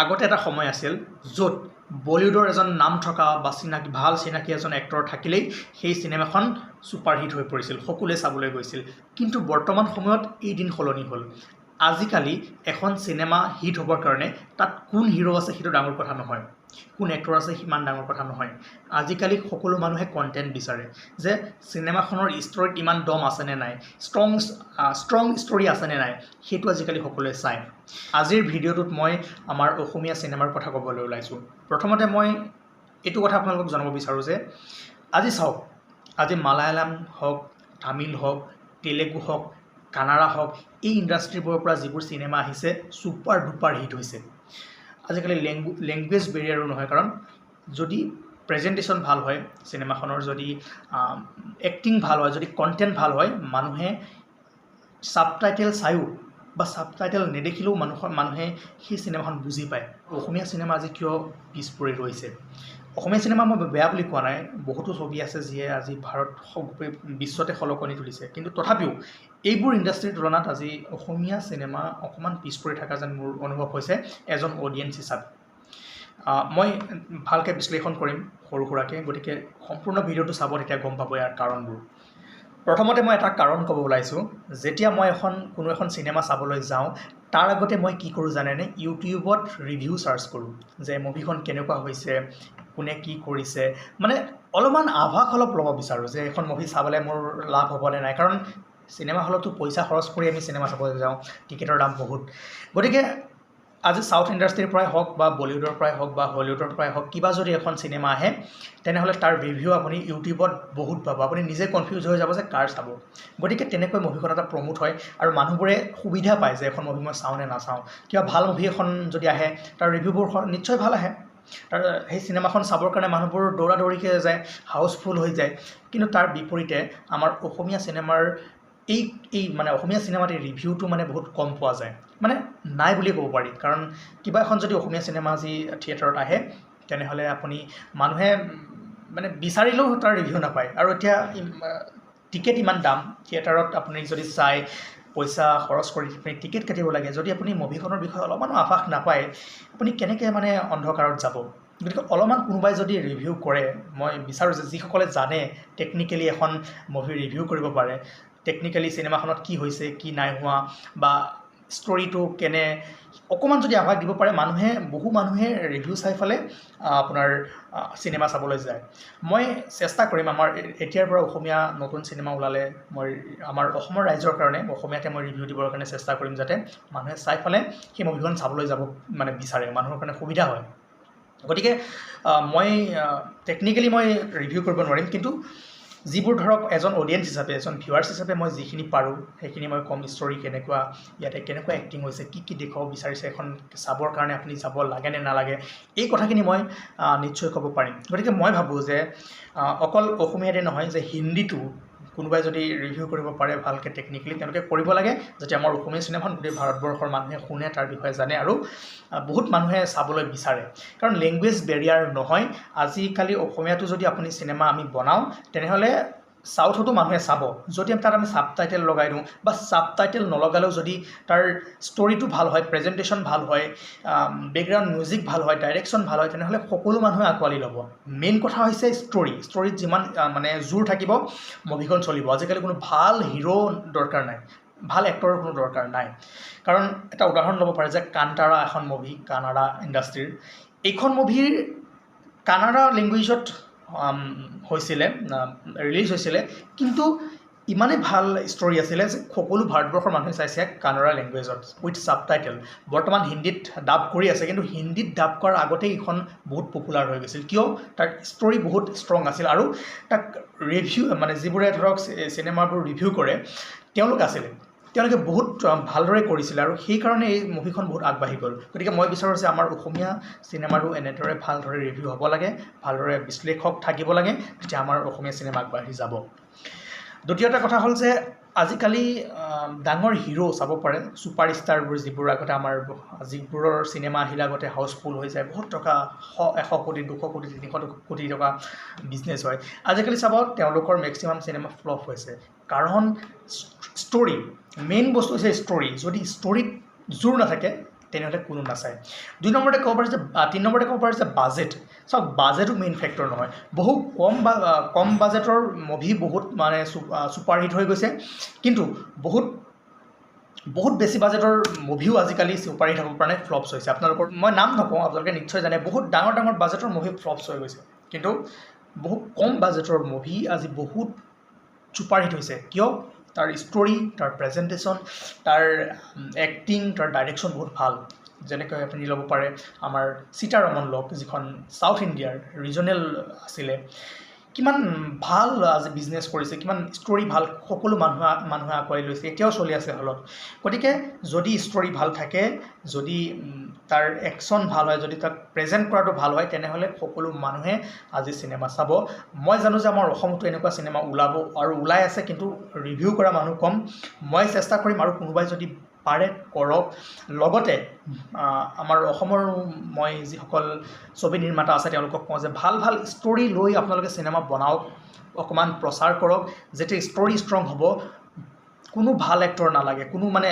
আগতে এটা সময় আছিল য'ত বলিউডৰ এজন নাম থকা বা চিনাকি ভাল চিনাকি এজন এক্টৰ থাকিলেই সেই চিনেমাখন ছুপাৰহিট হৈ পৰিছিল, সকলোৱে চাবলৈ গৈছিল। কিন্তু বৰ্তমান সময়ত এই দিন সলনি হ'ল। আজিকালি এখন চিনেমা হিট হ'বৰ কাৰণে তাত কোন হিৰো আছে সেইটো ডাঙৰ কথা নহয়, কোন এক্টৰ আছে সিমান ডাঙৰ কথা নহয়। আজিকালি সকলো মানুহে কণ্টেণ্ট বিচাৰে যে চিনেমাখনৰ ষ্টৰীত ইমান দম আছেনে নাই, ষ্ট্ৰং ষ্টৰী আছেনে নাই, সেইটো আজিকালি সকলোৱে চায়। আজিৰ ভিডিঅ'টোত মই আমাৰ অসমীয়া চিনেমাৰ কথা ক'বলৈ ওলাইছোঁ। প্ৰথমতে মই এইটো কথা আপোনালোকক জনাব বিচাৰোঁ যে আজি চাওক, আজি মালায়ালাম হওক, তামিল হওক, তেলেগু হওক, কানাড়া হওক, এই ইণ্ডাষ্ট্ৰিবোৰৰ পৰা যিবোৰ চিনেমা আহিছে ছুপাৰ ডুপাৰ হিট হৈছে। আজিকালি লেংগুৱেজ বেৰিয়াৰো নহয়, কাৰণ যদি প্ৰেজেণ্টেশ্যন ভাল হয় চিনেমাখনৰ, যদি এক্টিং ভাল হয়, যদি কণ্টেণ্ট ভাল হয়, মানুহে ছাবটাইটেল চায়ো বা ছাবটাইটেল নেদেখিলেও মানুহে সেই চিনেমাখন বুজি পায়। অসমীয়া চিনেমা আজি কিয় পিছ পৰি ৰৈছে? অসমীয়া চিনেমা মই বেয়া বুলি কোৱা নাই, বহুতো ছবি আছে যিয়ে আজি ভাৰত বিশ্বতে খলকনি তুলিছে, কিন্তু তথাপিও এইবোৰ ইণ্ডাষ্ট্ৰীৰ তুলনাত আজি অসমীয়া চিনেমা অকণমান পিছ পৰি থকা যেন মোৰ অনুভৱ হৈছে এজন অডিয়েঞ্চ হিচাপে। মই ভালকৈ বিশ্লেষণ কৰিম সৰু সুৰাকৈ, গতিকে সম্পূৰ্ণ ভিডিঅ'টো চাব, তেতিয়া গম পাব ইয়াৰ কাৰণবোৰ। প্ৰথমতে মই এটা কাৰণ ক'ব ওলাইছোঁ, যেতিয়া মই কোনো এখন চিনেমা চাবলৈ যাওঁ তাৰ আগতে মই কি কৰোঁ জানেনে? ইউটিউবত ৰিভিউ চাৰ্চ কৰোঁ যে মুভিখন কেনেকুৱা হৈছে, কোনে কি কৰিছে, মানে অলপমান আভাস অলপ ল'ব বিচাৰোঁ যে এখন মুভি চাবলৈ মোৰ লাভ হ'বনে নাই। কাৰণ চিনেমা হলতো পইচা খৰচ কৰি আমি চিনেমা চাবলৈ যাওঁ, টিকেটৰ দাম বহুত। গতিকে আজি চাউথ ইণ্ডাষ্ট্ৰীৰ পৰাই হওক বা বলিউডৰ পৰাই হওক বা হলিউডৰ পৰাই হওক, কিবা যদি এখন চিনেমা আহে তেনেহ'লে তাৰ ৰিভিউ আপুনি ইউটিউবত বহুত পাব, আপুনি নিজে কনফিউজ হৈ যাব যে কাৰ চাব। গতিকে তেনেকৈ মুভিখন এটা প্ৰমোট হয় আৰু মানুহবোৰে সুবিধা পায় যে এখন মুভি মই চাওঁ নে নাচাওঁ। কিবা ভাল মুভি এখন যদি আহে তাৰ ৰিভিউবোৰ নিশ্চয় ভাল আহে, তাৰ সেই চিনেমাখন চাবৰ কাৰণে মানুহবোৰ দৌৰা দৌৰিকৈ যায়, হাউচফুল হৈ যায়। কিন্তু তাৰ বিপৰীতে আমাৰ অসমীয়া চিনেমাৰ মানে অসমীয়া চিনেমাত এই ৰিভিউটো মানে বহুত কম পোৱা যায়, মানে নাই বুলিয়ে ক'ব পাৰি। কাৰণ কিবা এখন যদি অসমীয়া চিনেমা আজি থিয়েটাৰত আহে তেনেহ'লে মানুহে মানে বিচাৰিলেও তাৰ ৰিভিউ নাপায়। আৰু এতিয়া টিকেট ইমান দাম, থিয়েটাৰত আপুনি যদি চাই পইচা খৰচ কৰি আপুনি টিকেট কাটিব লাগে, যদি আপুনি মুভিখনৰ বিষয়ে অলপমানো আভাস নাপায় আপুনি কেনেকৈ মানে অন্ধকাৰত যাব? গতিকে অলপমান কোনোবাই যদি ৰিভিউ কৰে, মই বিচাৰোঁ যে যিসকলে জানে টেকনিকেলি এখন মুভি ৰিভিউ কৰিব পাৰে, টেকনিকেলি চিনেমাখনত কি হৈছে কি নাই হোৱা বা ষ্টৰীটো কেনে, অকণমান যদি আভাস দিব পাৰে, বহু মানুহে ৰিভিউ চাই পেলাই আপোনাৰ চিনেমা চাবলৈ যায়। মই চেষ্টা কৰিম আমাৰ এতিয়াৰ পৰা অসমীয়া নতুন চিনেমা ওলালে মই আমাৰ অসমৰ ৰাইজৰ কাৰণে অসমীয়াতে মই ৰিভিউ দিবৰ কাৰণে চেষ্টা কৰিম, যাতে মানুহে চাই পেলাই সেই মুভিখন চাবলৈ যাব মানে বিচাৰে, মানুহৰ কাৰণে সুবিধা হয়। গতিকে মই টেকনিকেলি মই ৰিভিউ কৰিব নোৱাৰিম, কিন্তু যিবোৰ ধৰক এজন অডিয়েঞ্চ হিচাপে, এজন ভিউৱাৰ্ছ হিচাপে মই যিখিনি পাৰোঁ সেইখিনি মই কম। ষ্টৰী কেনেকুৱা, ইয়াতে কেনেকুৱা এক্টিং হৈছে, কি দেখুৱাব বিচাৰিছে, এখন চাবৰ কাৰণে আপুনি যাব লাগে নে নালাগে, এই কথাখিনি মই নিশ্চয় ক'ব পাৰিম। গতিকে মই ভাবোঁ যে অকল অসমীয়াতে নহয়, যে হিন্দীটো কোনোবাই যদি ৰিভিউ কৰিব পাৰে ভালকৈ টেকনিকেলি, তেওঁলোকে কৰিব লাগে, যাতে আমাৰ অসমীয়া চিনেমাখন গোটেই ভাৰতবৰ্ষৰ মানুহে শুনে, তাৰ বিষয়ে জানে আৰু বহুত মানুহে চাবলৈ বিচাৰে। কাৰণ লেংগুৱেজ বেৰিয়াৰ নহয়, আজিকালি অসমীয়াটো যদি আপুনি চিনেমা আমি বনাওঁ তেনেহ'লে চাউথতো মানুহে চাব, যদি তাত আমি ছাবটাইটেল লগাই দিওঁ বা ছাবটাইটেল নলগালেও যদি তাৰ ষ্টৰীটো ভাল হয়, প্ৰেজেণ্টেশ্যন ভাল হয়, বেকগ্ৰাউণ্ড মিউজিক ভাল হয়, ডাইৰেকশ্যন ভাল হয়, তেনেহ'লে সকলো মানুহে আঁকোৱালি ল'ব। মেইন কথা হৈছে ষ্টৰীত যিমান মানে জোৰ থাকিব মুভিখন চলিব। আজিকালি কোনো ভাল হিৰো দৰকাৰ নাই, ভাল এক্টৰৰ কোনো দৰকাৰ নাই। কাৰণ এটা উদাহৰণ ল'ব পাৰে যে কান্তাৰা এখন মুভি, কানাডা ইণ্ডাষ্ট্ৰীৰ, এইখন মুভিৰ কানাডা লেংগুৱেজত হৈছিলে, ৰিলিজ হৈছিলে, কিন্তু ইমানেই ভাল ষ্টৰী আছিলে যে সকলো ভাৰতবৰ্ষৰ মানুহে চাইছে কানাডা লেংগুৱেজত উইথ ছাবটাইটেল। বৰ্তমান হিন্দীত ডাব কৰি আছে, কিন্তু হিন্দীত ডাব কৰাৰ আগতেই এইখন বহুত পপুলাৰ হৈ গৈছিল। কিয়? তাৰ ষ্টৰী বহুত ষ্ট্ৰং আছিল আৰু তাক ৰিভিউ মানে যিবোৰে ধৰক চিনেমাবোৰ ৰিভিউ কৰে তেওঁলোকে বহুত ভালদৰে কৰিছিলে আৰু সেইকাৰণে এই মুভিখন বহুত আগবাঢ়ি গ'ল। গতিকে মই বিচাৰোঁ যে আমাৰ অসমীয়া চিনেমাৰো এনেদৰে ভালদৰে ৰিভিউ হ'ব লাগে, ভালদৰে বিশ্লেষক থাকিব লাগে, তেতিয়া আমাৰ অসমীয়া চিনেমা আগবাঢ়ি যাব। দ্বিতীয়টা কথা হ'ল যে আজিকালি ডাঙৰ হিৰো চাব পাৰে, ছুপাৰ ষ্টাৰবোৰ যিবোৰ আগতে যিবোৰৰ চিনেমা আহিলে আগতে হাউচফুল হৈ যায়, বহুত টকা 100 কোটি 200 কোটি 300 কোটি টকা বিজনেছ হয়। আজিকালি চাব তেওঁলোকৰ মেক্সিমাম চিনেমা ফ্লপ হৈছে, কাৰণ ষ্টৰী, মেইন বস্তু হৈছে ষ্টৰী। যদি ষ্টৰীত জোৰ নাথাকে তেনেহ'লে কোনো নাচায়। 2 নম্বৰতে ক'ব পাৰি যে 3 নম্বৰতে ক'ব পাৰি যে বাজেট। চাওক বাজেটো মেইন ফেক্টৰ নহয়, বহু কম বাজেটৰ মুভি বহুত মানে ছুপাৰ হিট হৈ গৈছে, কিন্তু বহুত বেছি বাজেটৰ মুভিও আজিকালি ছুপাৰ হিট হ'ব পৰা নাই, ফ্লপছ হৈছে। আপোনালোকৰ মই নাম নকওঁ, আপোনালোকে নিশ্চয় জানে, বহুত ডাঙৰ বাজেটৰ মুভি ফ্লপছ হৈ গৈছে, কিন্তু বহুত কম বাজেটৰ মুভি আজি বহুত ছুপাৰ হিট হৈছে। কিয়? তাৰ ষ্টৰি, তাৰ প্ৰেজেণ্টেশ্যন, তাৰ এক্টিং, তাৰ ডাইৰেকশ্যন বহুত ভাল। যেনেকৈ আপুনি ল'ব পাৰে আমাৰ সীতাৰমন লওক, যিখন ছাউথ ইণ্ডিয়াৰ ৰিজনেল আছিলে, কিমান ভাল আজি বিজনেছ কৰিছে, কিমান ষ্টৰি ভাল, সকলো মানুহে আঁকোৱালি লৈছে, এতিয়াও চলি আছে হলত। গতিকে যদি ষ্টৰি ভাল থাকে, যদি তাৰ একশ্যন ভাল হয়, যদি তাক প্ৰেজেণ্ট কৰাটো ভাল হয়, তেনেহ'লে সকলো মানুহে আজি চিনেমা চাব। মই জানো যে আমাৰ অসমতো এনেকুৱা চিনেমা ওলাব আৰু ওলাই আছে, কিন্তু ৰিভিউ কৰা মানুহ কম। মই চেষ্টা কৰিম, আৰু কোনোবাই যদি পাৰে কৰক। লগতে আমাৰ অসমৰ মই যিসকল ছবি নিৰ্মাতা আছে তেওঁলোকক কওঁ যে ভাল ষ্টৰি লৈ আপোনালোকে চিনেমা বনাওক, অকণমান প্ৰচাৰ কৰক, যেতিয়া ষ্টৰি ষ্ট্ৰং হ'ব। কোনো ভাল এক্টৰ নালাগে, কোনো মানে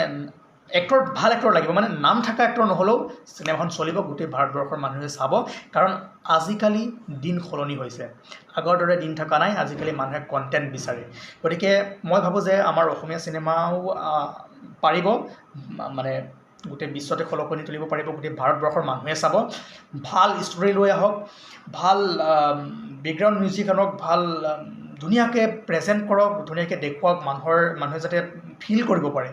ভাল এক্টৰ লাগিব, মানে নাম থকা এক্টৰ নহ'লেও চিনেমাখন চলিব, গোটেই ভাৰতবৰ্ষৰ মানুহে চাব। কাৰণ আজিকালি দিন সলনি হৈছে, আগৰ দৰে দিন থকা নাই, আজিকালি মানুহে কণ্টেণ্ট বিচাৰে। গতিকে মই ভাবোঁ যে আমাৰ অসমীয়া চিনেমাও পাৰিব, মানে গোটেই বিশ্বতে খলকনি তুলিব পাৰিব, গোটেই ভাৰতবৰ্ষৰ মানুহে চাব। ভাল ষ্টৰি লৈ আহক, ভাল বেকগ্ৰাউণ্ড মিউজিক আনক, ভাল ধুনীয়াকৈ প্ৰেজেণ্ট কৰক, ধুনীয়াকৈ দেখুৱাওক, মানুহে যাতে ফিল কৰিব পাৰে।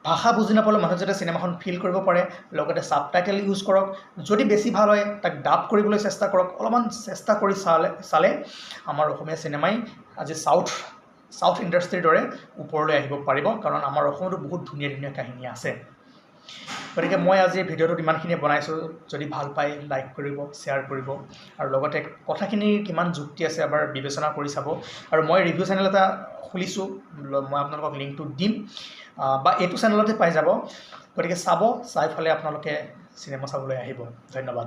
ভাষা বুজি নাপালেও মানুহে যাতে চিনেমাখন ফিল কৰিব পাৰে। লগতে ছাবটাইটেল ইউজ কৰক, যদি বেছি ভাল হয় তাক ডাব কৰিবলৈ চেষ্টা কৰক। অলপমান চেষ্টা কৰি চালে আমাৰ অসমীয়া চিনেমাই আজি ছাউথ ইণ্ডাষ্ট্ৰীৰ দৰে ওপৰলৈ আহিব পাৰিব, কাৰণ আমাৰ অসমতো বহুত ধুনীয়া কাহিনী আছে। গতিকে মই আজি ভিডিঅ'টোত ইমানখিনিয়ে বনাইছোঁ। যদি ভাল পায় লাইক কৰিব, শ্বেয়াৰ কৰিব, আৰু লগতে কথাখিনিৰ কিমান যুক্তি আছে এবাৰ বিবেচনা কৰি চাব। আৰু মই ৰিভিউ চেনেল এটা খুলিছোঁ, মই আপোনালোকক লিংকটো দিম, বা এইটো চেনেলতে পাই যাব। গতিকে চাই ফালে আপোনালোকে চিনেমা চাবলৈ আহিব। ধন্যবাদ।